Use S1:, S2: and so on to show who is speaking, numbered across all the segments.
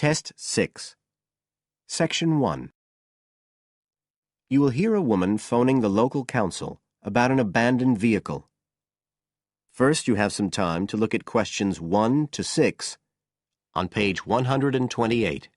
S1: Test 6. Section 1. You will hear a woman phoning the local council about an abandoned vehicle. First, you have some time to look at questions 1 to 6 on page 128.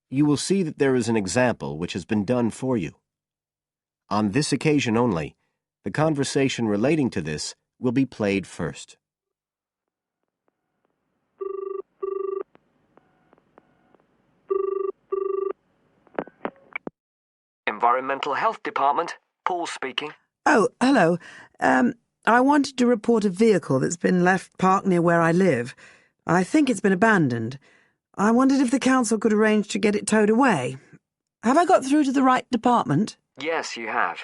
S1: You will see that there is an example which has been done for you. On this occasion only, the conversation relating to this will be played first.
S2: Environmental Health Department, Paul speaking.
S3: Oh, hello. I wanted to report a vehicle that's been left parked near where I live. I think it's been abandoned. I wondered if the council could arrange to get it towed away. Have I got through to the right department?
S2: Yes, you have.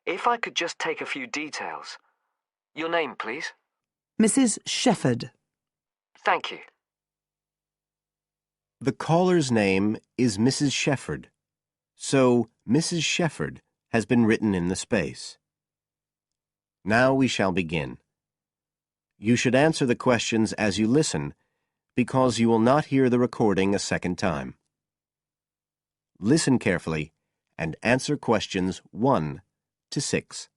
S2: If I could just take a few details. Your name, please?
S3: Mrs. Shepherd.
S2: Thank you.
S1: The caller's name is Mrs. Shepherd, so Mrs. Shepherd has been written in the space. Now we shall begin. You should answer the questions as you listen, because you will not hear the recording a second time. Listen carefully and answer questions 1 to 6.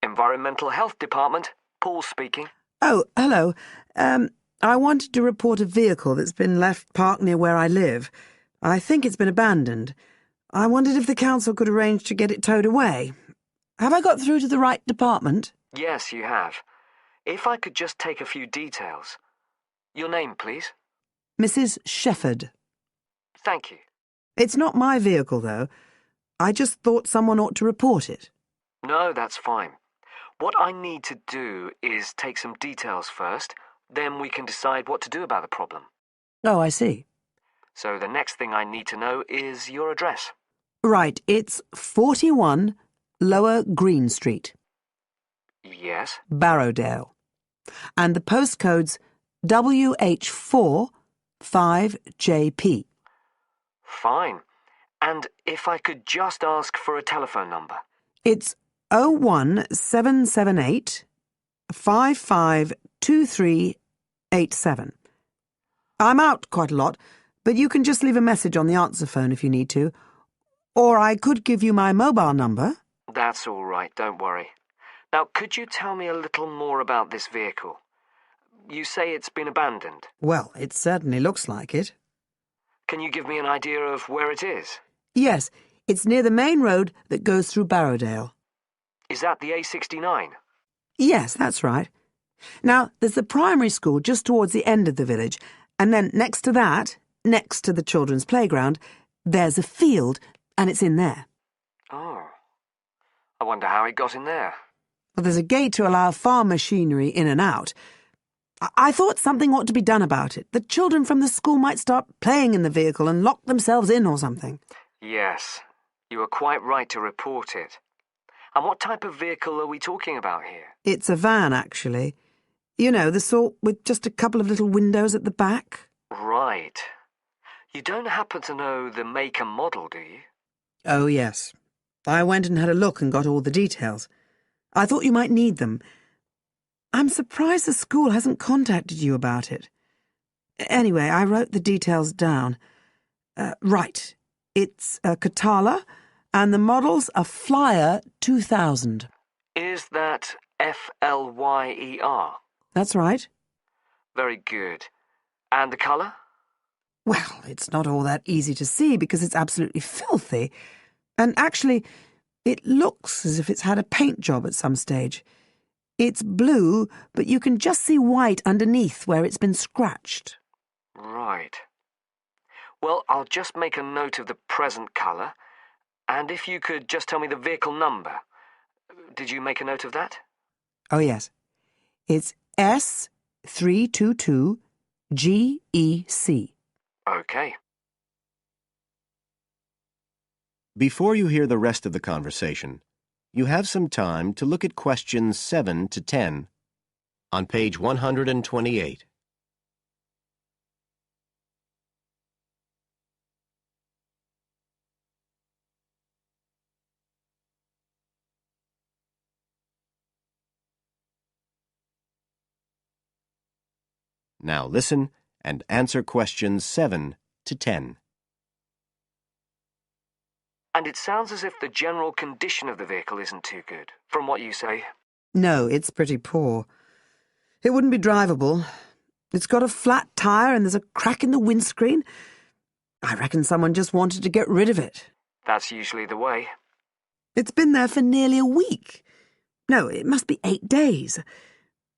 S2: Environmental Health Department, Paul speaking.
S3: Oh, hello. I wanted to report a vehicle that's been left parked near where I live. I think it's been abandoned. I wondered if the council could arrange to get it towed away. Have I got through to the right department?
S2: Yes, you have. If I could just take a few details. Your name, please?
S3: Mrs. Shepherd.
S2: Thank you.
S3: It's not my vehicle, though. I just thought someone ought to report it.
S2: No, that's fine. What I need to do is take some details first, then we can decide what to do about the problem.
S3: Oh, I see.
S2: So the next thing I need to know is your address.
S3: Right, it's 41 Lower Green Street,
S2: Yes?
S3: Barrowdale. And the postcode's WH4 5JP.
S2: Fine. And if I could just ask for a telephone number.
S3: It's 01778 552387. I'm out quite a lot, but you can just leave a message on the answer phone if you need to. Or I could give you my mobile number.
S2: That's all right, don't worry. Now, could you tell me a little more about this vehicle? You say it's been abandoned.
S3: Well, it certainly looks like it.
S2: Can you give me an idea of where it is?
S3: Yes, it's near the main road that goes through Barrowdale.
S2: Is that the A69?
S3: Yes, that's right. Now, there's the primary school just towards the end of the village, and then next to that, next to the children's playground, there's a field, and it's in there.
S2: Oh. I wonder how it got in there.
S3: Well, there's a gate to allow farm machinery in and out. I thought something ought to be done about it. The children from the school might start playing in the vehicle and lock themselves in or something.
S2: Yes, you were quite right to report it. And what type of vehicle are we talking about here?
S3: It's a van, actually. You know, the sort with just a couple of little windows at the back.
S2: Right. You don't happen to know the make and model, do you?
S3: Oh, yes. I went and had a look and got all the details. I thought you might need them. I'm surprised the school hasn't contacted you about it. Anyway, I wrote the details down. Right. It's a Kapurthala, and the model's a Flyer 2000.
S2: Is that Flyer?
S3: That's right.
S2: Very good. And the colour?
S3: Well, it's not all that easy to see because it's absolutely filthy. And actually, it looks as if it's had a paint job at some stage. It's blue, but you can just see white underneath where it's been scratched.
S2: Right. Well, I'll just make a note of the present colour. And if you could just tell me the vehicle number. Did you make a note of that?
S3: Oh, yes. It's S322 GEC.
S2: Okay.
S1: Before you hear the rest of the conversation, you have some time to look at questions 7 to 10 on page 128. Now listen and answer questions 7 to 10.
S2: And it sounds as if the general condition of the vehicle isn't too good, from what you say.
S3: No, it's pretty poor. It wouldn't be drivable. It's got a flat tire and there's a crack in the windscreen. I reckon someone just wanted to get rid of it.
S2: That's usually the way.
S3: It's been there for nearly a week. No, it must be 8 days.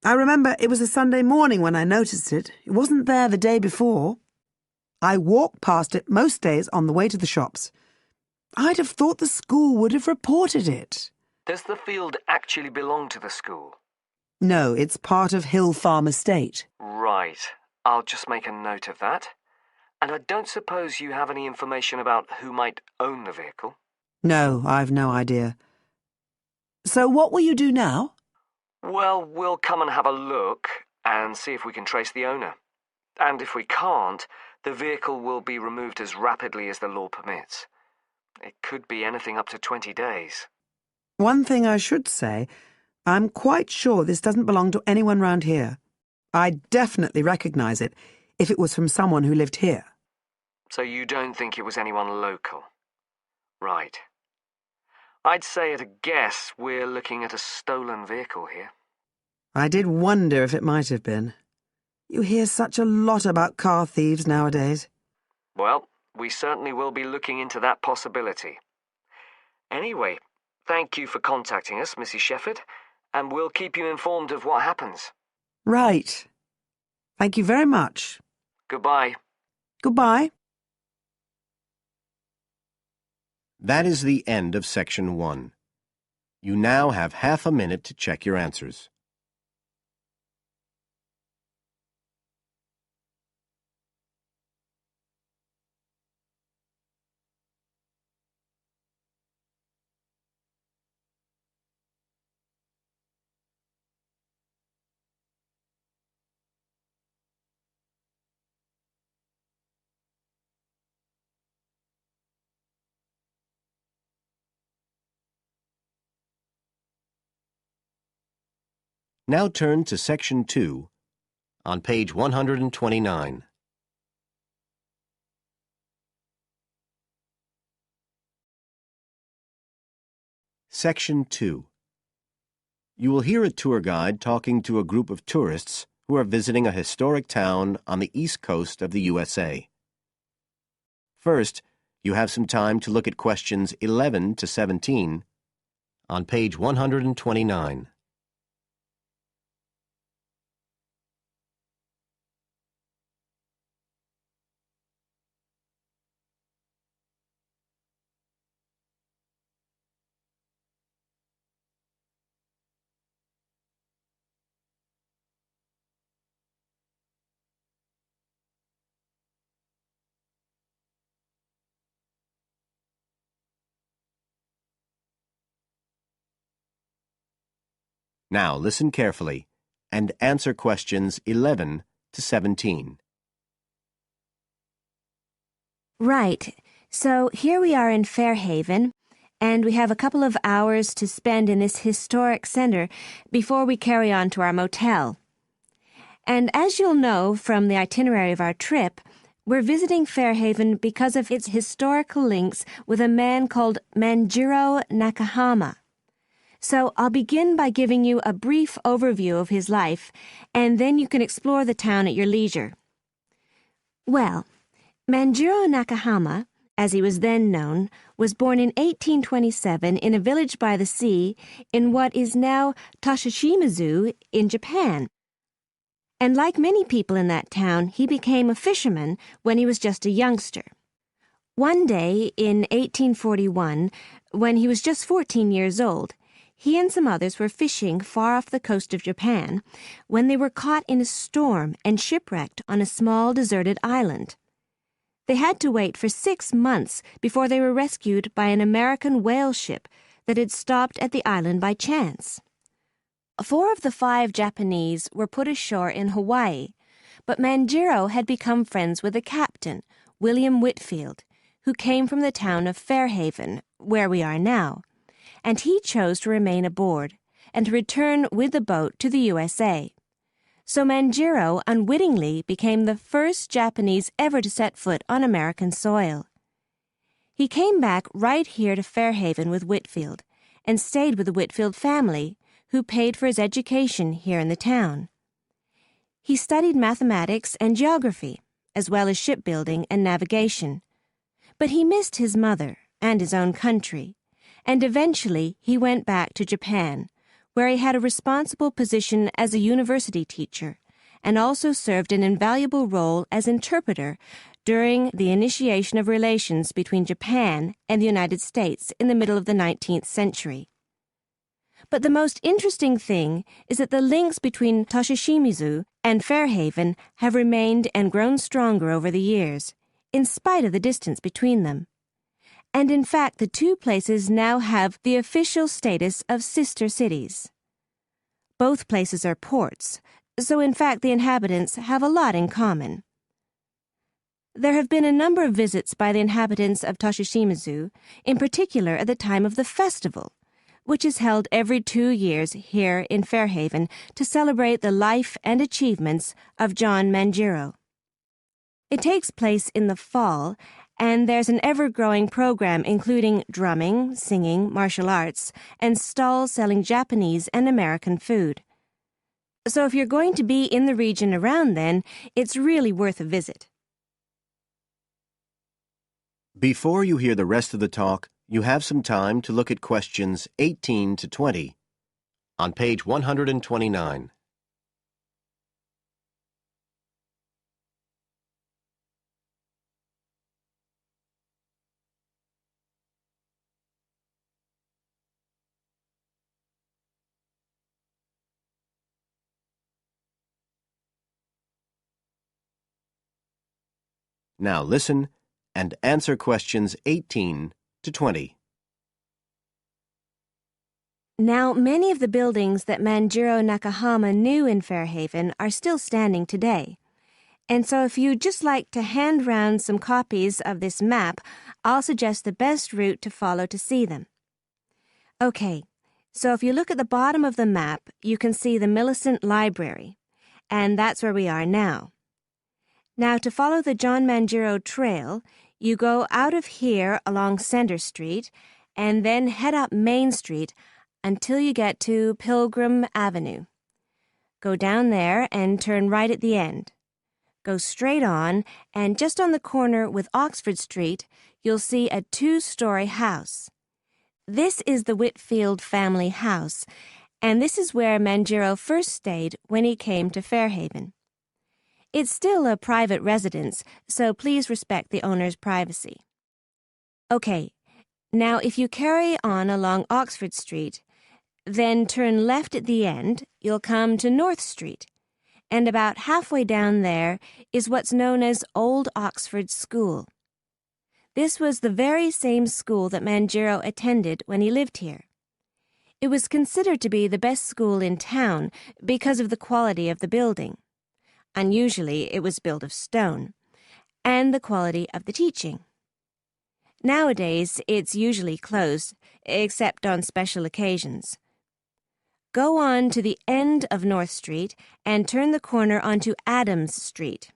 S3: I remember it was a Sunday morning when I noticed it. It wasn't there the day before. I walk past it most days on the way to the shops. I'd have thought the school would have reported it.
S2: Does the field actually belong to the school?
S3: No, it's part of Hill Farm Estate.
S2: Right. I'll just make a note of that. And I don't suppose you have any information about who might own the vehicle?
S3: No, I've no idea. So what will you do now?
S2: Well, we'll come and have a look and see if we can trace the owner. And if we can't, the vehicle will be removed as rapidly as the law permits. It could be anything up to 20 days.
S3: One thing I should say, I'm quite sure this doesn't belong to anyone round here. I'd definitely recognise it if it was from someone who lived here.
S2: So you don't think it was anyone local? Right. I'd say at a guess we're looking at a stolen vehicle here.
S3: I did wonder if it might have been. You hear such a lot about car thieves nowadays.
S2: Well, we certainly will be looking into that possibility. Anyway, thank you for contacting us, Mrs. Shefford, and we'll keep you informed of what happens.
S3: Right. Thank you very much.
S2: Goodbye.
S3: Goodbye.
S1: That is the end of section 1. You now have half a minute to check your answers. Now turn to section 2 on page 129. Section 2. You will hear a tour guide talking to a group of tourists who are visiting a historic town on the east coast of the USA. First, you have some time to look at questions 11 to 17 on page 129. Now listen carefully and answer questions 11 to 17.
S4: Right. So here we are in Fairhaven, and we have a couple of hours to spend in this historic center before we carry on to our motel. And as you'll know from the itinerary of our trip, we're visiting Fairhaven because of its historical links with a man called Manjiro Nakahama. So I'll begin by giving you a brief overview of his life, and then you can explore the town at your leisure. Well, Manjiro Nakahama, as he was then known, was born in 1827 in a village by the sea in what is now Toshishimazu in Japan. And like many people in that town, he became a fisherman when he was just a youngster. One day in 1841, when he was just 14 years old, he and some others were fishing far off the coast of Japan when they were caught in a storm and shipwrecked on a small deserted island. They had to wait for 6 months before they were rescued by an American whale ship that had stopped at the island by chance. 4 of the 5 Japanese were put ashore in Hawaii, but Manjiro had become friends with the captain, William Whitfield, who came from the town of Fairhaven, where we are now, and he chose to remain aboard and to return with the boat to the USA. So Manjiro unwittingly became the first Japanese ever to set foot on American soil. He came back right here to Fairhaven with Whitfield and stayed with the Whitfield family, who paid for his education here in the town. He studied mathematics and geography, as well as shipbuilding and navigation. But he missed his mother and his own country, and eventually he went back to Japan, where he had a responsible position as a university teacher, and also served an invaluable role as interpreter during the initiation of relations between Japan and the United States in the middle of the 19th century. But the most interesting thing is that the links between Toshishimizu and Fairhaven have remained and grown stronger over the years, in spite of the distance between them. And in fact, the 2 places now have the official status of sister cities. Both places are ports, so in fact the inhabitants have a lot in common. There have been a number of visits by the inhabitants of Toshishimizu, in particular at the time of the festival, which is held every 2 years here in Fairhaven to celebrate the life and achievements of John Manjiro. It takes place in the fall, and there's an ever-growing program including drumming, singing, martial arts, and stalls selling Japanese and American food. So if you're going to be in the region around then, it's really worth a visit.
S1: Before you hear the rest of the talk, you have some time to look at questions 18 to 20 on page 129. Now listen and answer questions 18 to 20.
S4: Now, many of the buildings that Manjiro Nakahama knew in Fairhaven are still standing today. And so if you'd just like to hand round some copies of this map, I'll suggest the best route to follow to see them. Okay, so if you look at the bottom of the map, you can see the Millicent Library, and that's where we are now. Now, to follow the John Manjiro Trail, you go out of here along Center Street and then head up Main Street until you get to Pilgrim Avenue. Go down there and turn right at the end. Go straight on, and just on the corner with Oxford Street, you'll see a 2-story house. This is the Whitfield family house, and this is where Manjiro first stayed when he came to Fairhaven. It's still a private residence, so please respect the owner's privacy. Okay, now if you carry on along Oxford Street, then turn left at the end, you'll come to North Street, and about halfway down there is what's known as Old Oxford School. This was the very same school that Manjiro attended when he lived here. It was considered to be the best school in town because of the quality of the building. Unusually, it was built of stone, and the quality of the teaching. Nowadays, it's usually closed, except on special occasions. Go on to the end of North Street and turn the corner onto Adams Street.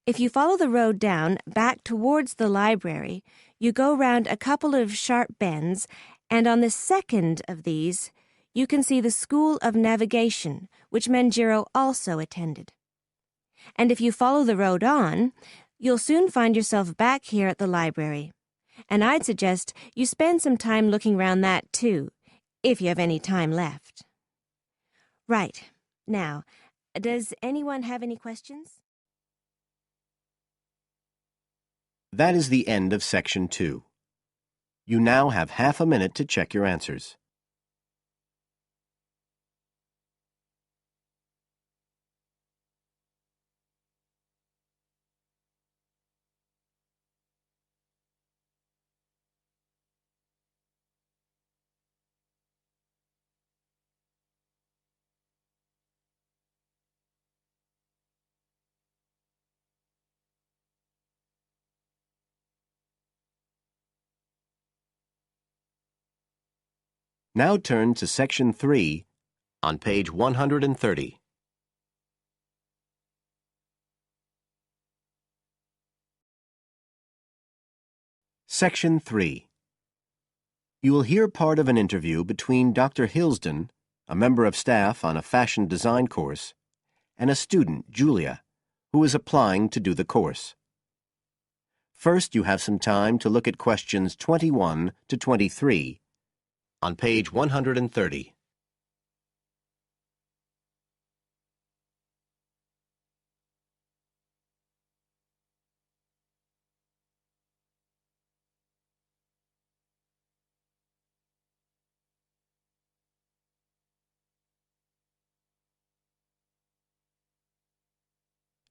S4: If you follow the road down back towards the library, you go round a couple of sharp bends, and on the second of these, you can see the School of Navigation, which Manjiro also attended. And if you follow the road on, you'll soon find yourself back here at the library. And I'd suggest you spend some time looking round that too, if you have any time left. Right. Now, does anyone have any questions?
S1: That is the end of section 2. You now have half a minute to check your answers. Now turn to Section 3 on page 130. Section 3. You will hear part of an interview between Dr. Hilsden, a member of staff on a fashion design course, and a student, Julia, who is applying to do the course. First, you have some time to look at questions 21 to 23 on page 130.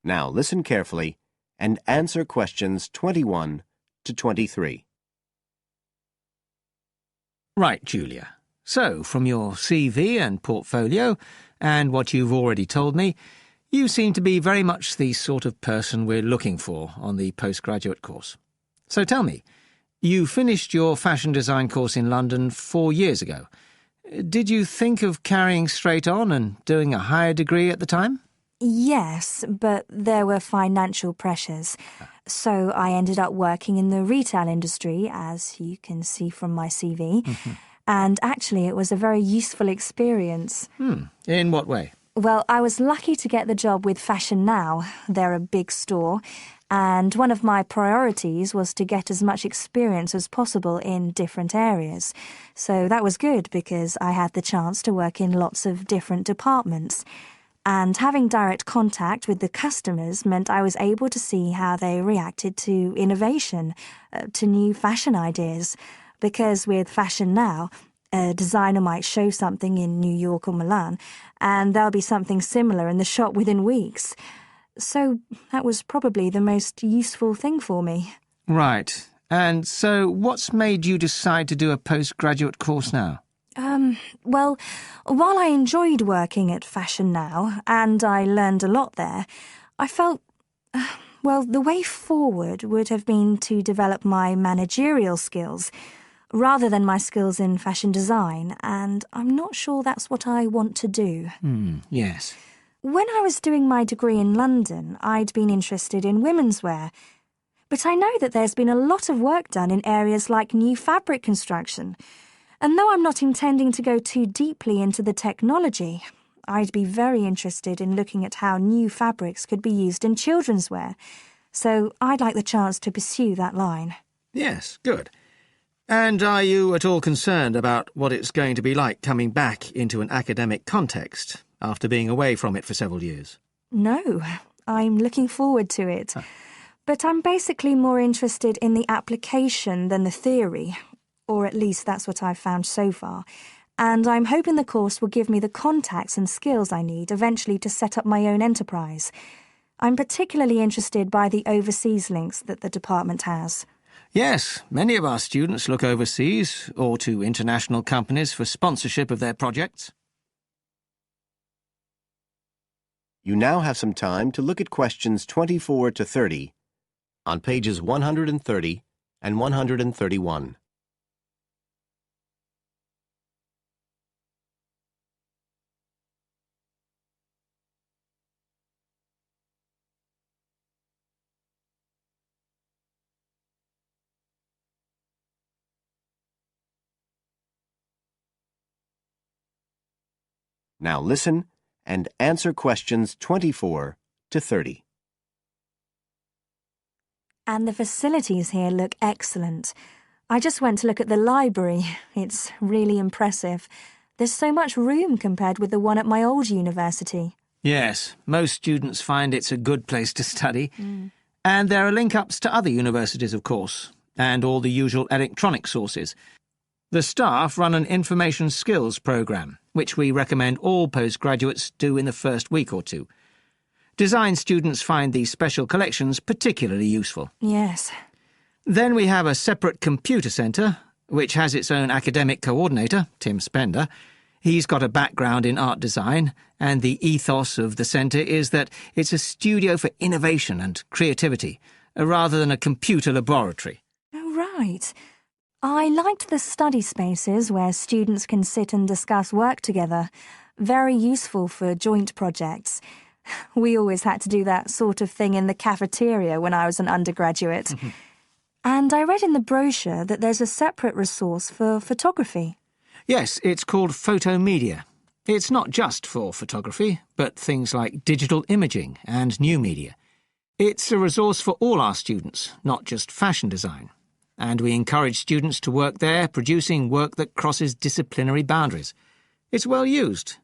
S1: Now listen carefully and answer questions 21 to 23.
S5: Right, Julia. So, from your CV and portfolio, and what you've already told me, you seem to be very much the sort of person we're looking for on the postgraduate course. So tell me, you finished your fashion design course in London 4 years ago. Did you think of carrying straight on and doing a higher degree at the time?
S6: Yes, but there were financial pressures. So I ended up working in the retail industry, as you can see from my CV. And actually, it was a very useful experience.
S5: In what way?
S6: Well, I was lucky to get the job with Fashion Now. They're a big store. And one of my priorities was to get as much experience as possible in different areas. So that was good because I had the chance to work in lots of different departments. And having direct contact with the customers meant I was able to see how they reacted to innovation, to new fashion ideas. Because with Fashion Now, a designer might show something in New York or Milan, and there'll be something similar in the shop within weeks. So that was probably the most useful thing for me.
S5: Right. And so what's made you decide to do a postgraduate course now?
S6: Well, while I enjoyed working at Fashion Now, and I learned a lot there, I felt, well, the way forward would have been to develop my managerial skills, rather than my skills in fashion design, and I'm not sure that's what I want to do.
S5: Yes.
S6: When I was doing my degree in London, I'd been interested in women's wear, but I know that there's been a lot of work done in areas like new fabric construction. And though I'm not intending to go too deeply into the technology, I'd be very interested in looking at how new fabrics could be used in children's wear. So I'd like the chance to pursue that line.
S5: Yes, good. And are you at all concerned about what it's going to be like coming back into an academic context after being away from it for several years?
S6: No, I'm looking forward to it. But I'm basically more interested in the application than the theory. Or at least that's what I've found so far, and I'm hoping the course will give me the contacts and skills I need eventually to set up my own enterprise. I'm particularly interested by the overseas links that the department has.
S5: Yes, many of our students look overseas or to international companies for sponsorship of their projects.
S1: You now have some time to look at questions 24 to 30 on pages 130 and 131. Now listen and answer questions 24 to 30.
S6: And the facilities here look excellent. I just went to look at the library. It's really impressive. There's so much room compared with the one at my old university.
S5: Yes, most students find it's a good place to study. And there are link-ups to other universities, of course, and all the usual electronic sources. The staff run an information skills programme, which we recommend all postgraduates do in the first week or two. Design students find these special collections particularly useful.
S6: Yes.
S5: Then we have a separate computer centre, which has its own academic coordinator, Tim Spender. He's got a background in art design, and the ethos of the centre is that it's a studio for innovation and creativity, rather than a computer laboratory.
S6: Oh, right. I liked the study spaces where students can sit and discuss work together. Very useful for joint projects. We always had to do that sort of thing in the cafeteria when I was an undergraduate. And I read in the brochure that there's a separate resource for photography.
S5: Yes, it's called Photomedia. It's not just for photography, but things like digital imaging and new media. It's a resource for all our students, not just fashion design. And we encourage students to work there, producing work that crosses disciplinary boundaries. It's well used.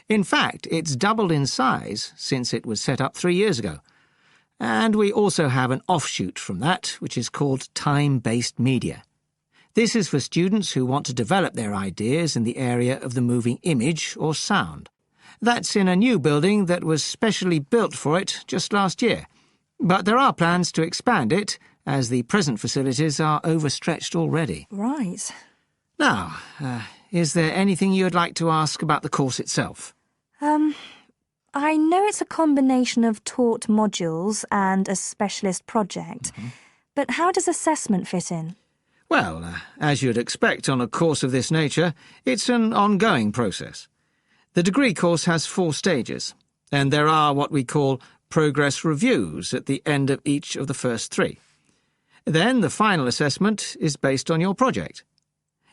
S5: In fact, it's doubled in size since it was set up 3 years ago. And we also have an offshoot from that, which is called time-based media. This is for students who want to develop their ideas in the area of the moving image or sound. That's in a new building that was specially built for it just last year. But there are plans to expand it, as the present facilities are overstretched already.
S6: Right.
S5: Now, is there anything you'd like to ask about the course itself?
S6: I know it's a combination of taught modules and a specialist project, but how does assessment fit in?
S5: Well, as you'd expect on a course of this nature, it's an ongoing process. The degree course has 4 stages, and there are what we call progress reviews at the end of each of the first 3. Then the final assessment is based on your project.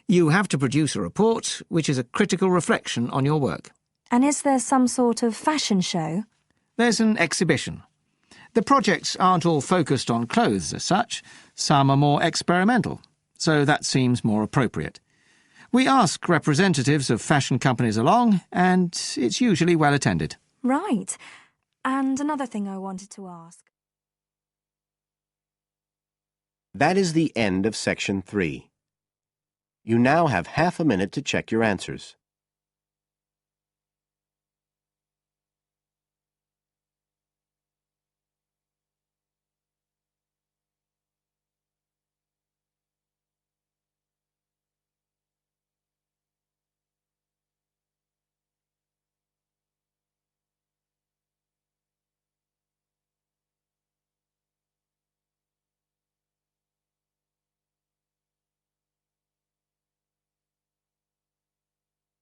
S5: You have to produce a report which is a critical reflection on your work.
S6: And is there some sort of fashion show?
S5: There's an exhibition. The projects aren't all focused on clothes as such. Some are more experimental, so that seems more appropriate. We ask representatives of fashion companies along, and it's usually well attended.
S6: Right. And another thing I wanted to ask.
S1: That is the end of Section 3. You now have half a minute to check your answers.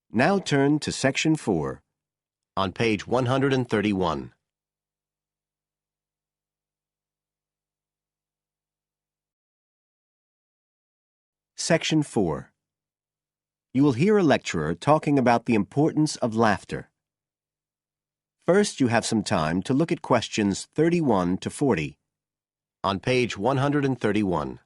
S1: Now turn to Section 4, on page 131. Section 4. You will hear a lecturer talking about the importance of laughter. First, you have some time to look at questions 31 to 40, on page 131.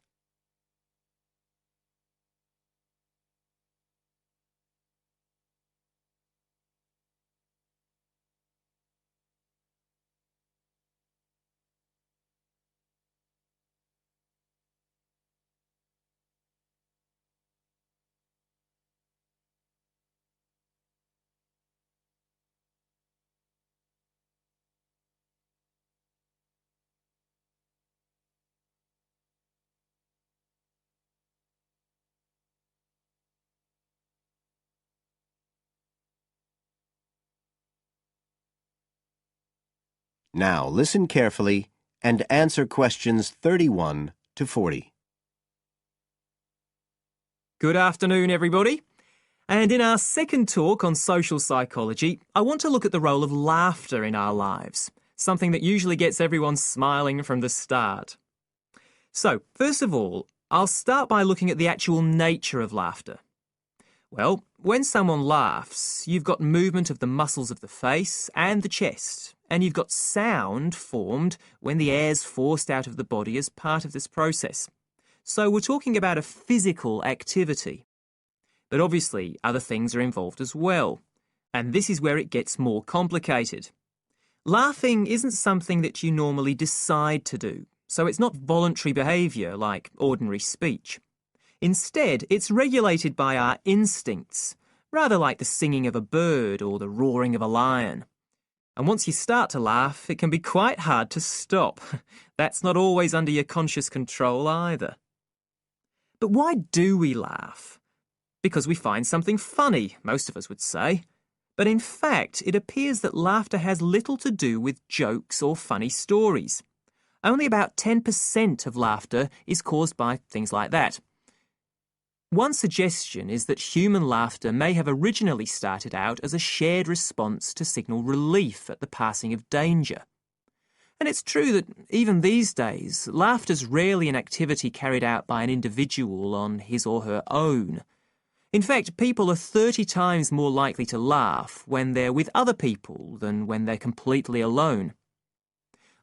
S1: Now listen carefully and answer questions 31 to 40.
S7: Good afternoon, everybody. And in our second talk on social psychology, I want to look at the role of laughter in our lives, something that usually gets everyone smiling from the start. So, first of all, I'll start by looking at the actual nature of laughter. Well, when someone laughs, you've got movement of the muscles of the face and the chest, and you've got sound formed when the air's forced out of the body as part of this process. So we're talking about a physical activity. But obviously, other things are involved as well. And this is where it gets more complicated. Laughing isn't something that you normally decide to do, so it's not voluntary behaviour like ordinary speech. Instead, it's regulated by our instincts, rather like the singing of a bird or the roaring of a lion. And once you start to laugh, it can be quite hard to stop. That's not always under your conscious control either. But why do we laugh? Because we find something funny, most of us would say. But in fact, it appears that laughter has little to do with jokes or funny stories. Only about 10% of laughter is caused by things like that. One suggestion is that human laughter may have originally started out as a shared response to signal relief at the passing of danger. And it's true that even these days, laughter's rarely an activity carried out by an individual on his or her own. In fact, people are 30 times more likely to laugh when they're with other people than when they're completely alone.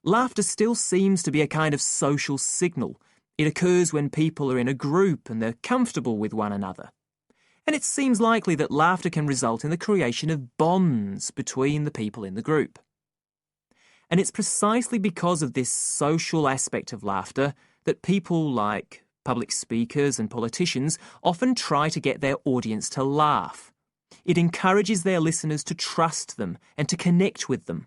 S7: Laughter still seems to be a kind of social signal. It occurs when people are in a group and they're comfortable with one another. And it seems likely that laughter can result in the creation of bonds between the people in the group. And it's precisely because of this social aspect of laughter that people like public speakers and politicians often try to get their audience to laugh. It encourages their listeners to trust them and to connect with them.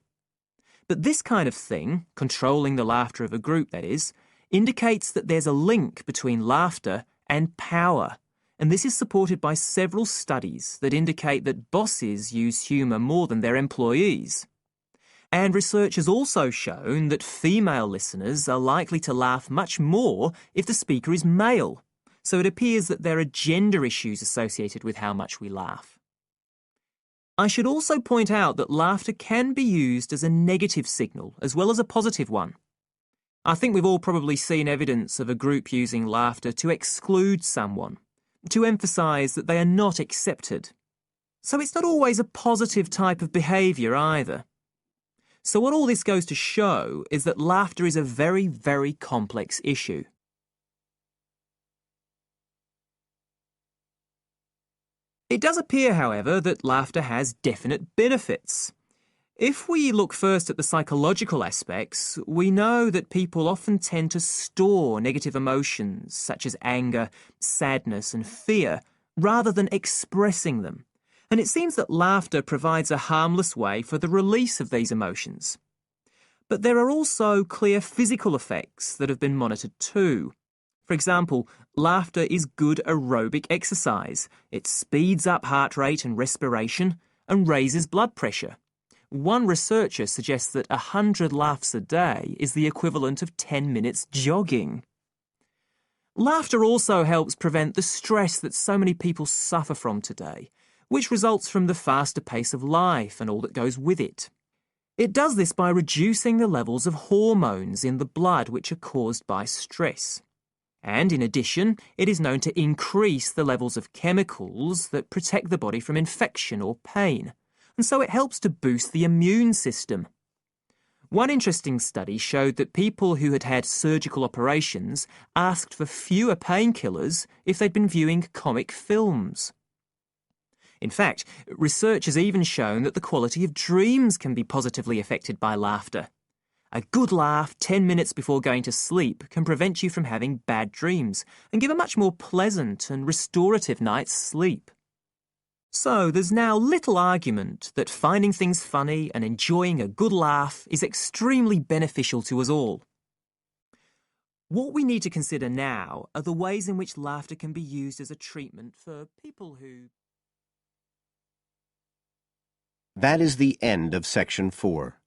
S7: But this kind of thing, controlling the laughter of a group that is, indicates that there's a link between laughter and power. And this is supported by several studies that indicate that bosses use humour more than their employees. And research has also shown that female listeners are likely to laugh much more if the speaker is male. So it appears that there are gender issues associated with how much we laugh. I should also point out that laughter can be used as a negative signal as well as a positive one. I think we've all probably seen evidence of a group using laughter to exclude someone, to emphasise that they are not accepted. So it's not always a positive type of behaviour either. So what all this goes to show is that laughter is a very, very complex issue. It does appear, however, that laughter has definite benefits. If we look first at the psychological aspects, we know that people often tend to store negative emotions such as anger, sadness and fear, rather than expressing them. And it seems that laughter provides a harmless way for the release of these emotions. But there are also clear physical effects that have been monitored too. For example, laughter is good aerobic exercise. It speeds up heart rate and respiration and raises blood pressure. One researcher suggests that 100 laughs a day is the equivalent of 10 minutes jogging. Laughter also helps prevent the stress that so many people suffer from today, which results from the faster pace of life and all that goes with it. It does this by reducing the levels of hormones in the blood which are caused by stress. And in addition, it is known to increase the levels of chemicals that protect the body from infection or pain. And so it helps to boost the immune system. One interesting study showed that people who had had surgical operations asked for fewer painkillers if they'd been viewing comic films. In fact, research has even shown that the quality of dreams can be positively affected by laughter. A good laugh 10 minutes before going to sleep can prevent you from having bad dreams and give a much more pleasant and restorative night's sleep. So there's now little argument that finding things funny and enjoying a good laugh is extremely beneficial to us all. What we need to consider now are the ways in which laughter can be used as a treatment for people who...
S1: That is the end of Section 4.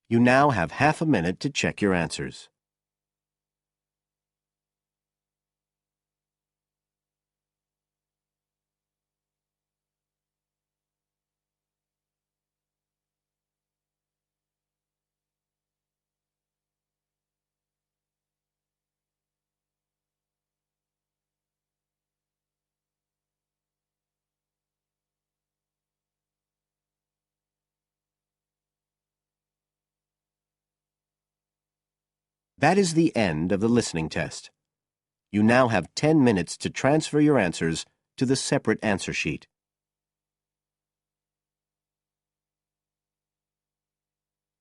S1: You now have half a minute to check your answers. That is the end of the listening test. You now have 10 minutes to transfer your answers to the separate answer sheet.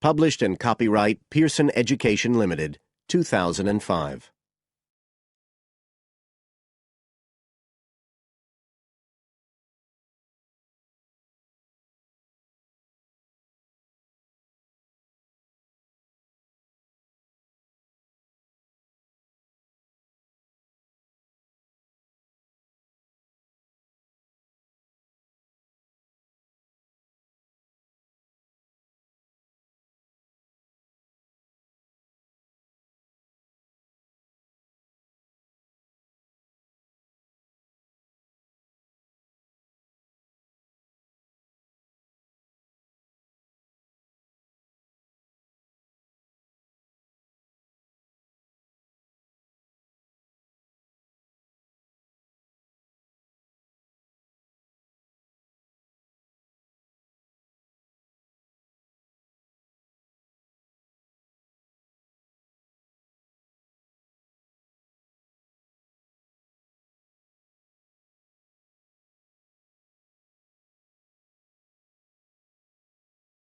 S1: Published and copyright Pearson Education Limited, 2005.